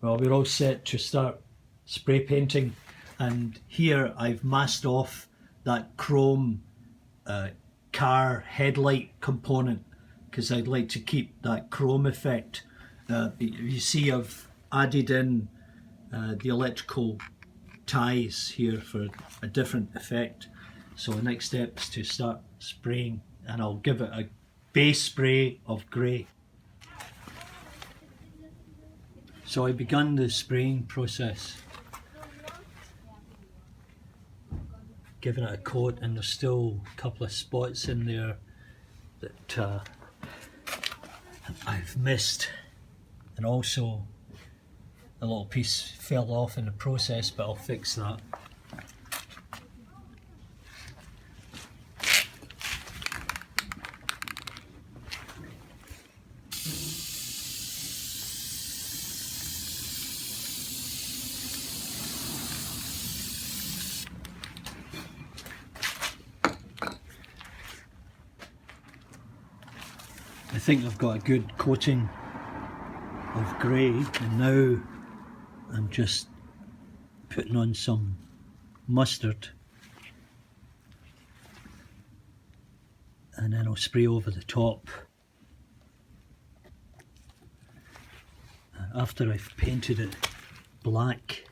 Well, we're all set to start spray painting, and here I've masked off that chrome car headlight component because I'd like to keep that chrome effect. You see I've added in the electrical ties here for a different effect. So the next step is to start spraying, and I'll give it a base spray of grey. So I begun the spraying process, giving it a coat, and there's still a couple of spots in there that I've missed, and also a little piece fell off in the process, but I'll fix that. I think I've got a good coating of grey, and now I'm just putting on some mustard, and then I'll spray over the top. After I've painted it black,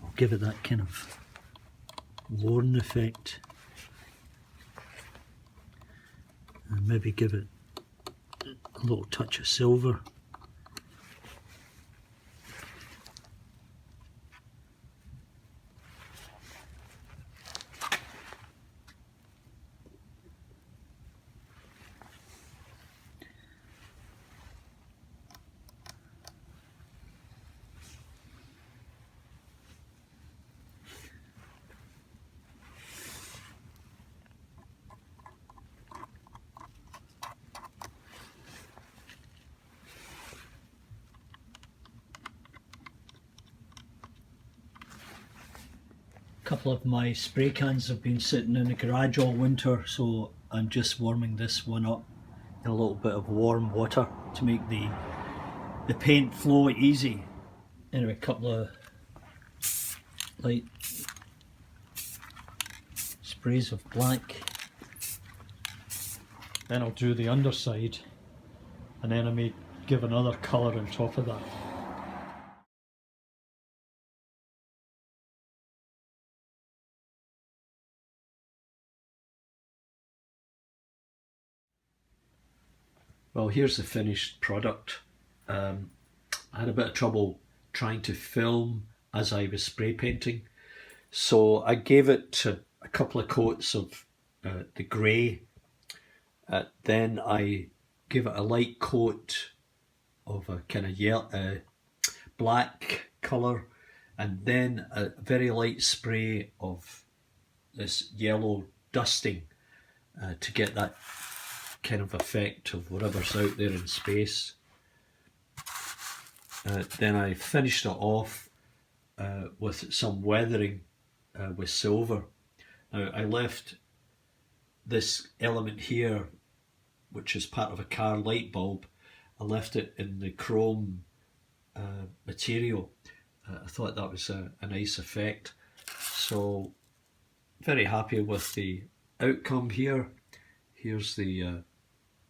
I'll give it that kind of worn effect, and maybe give it a little touch of silver. A couple of my spray cans have been sitting in the garage all winter, so I'm just warming this one up in a little bit of warm water to make the paint flow easy. Anyway, a couple of light sprays of black. Then I'll do the underside, and then I may give another colour on top of that. Well, here's the finished product. I had a bit of trouble trying to film as I was spray painting, so I gave it a couple of coats of the grey. Then I gave it a light coat of a kind of yellow, black colour, and then a very light spray of this yellow dusting to get that kind of effect of whatever's out there in space. Then I finished it off with some weathering with silver. Now I left this element here, which is part of a car light bulb, I left it in the chrome material. I thought that was a nice effect, so very happy with the outcome here. Here's the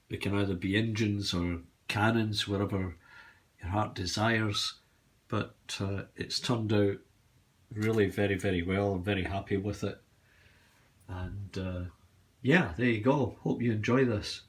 they can either be engines or cannons, whatever your heart desires, but it's turned out really very well. I'm very happy with it, and yeah, there you go. Hope you enjoy this.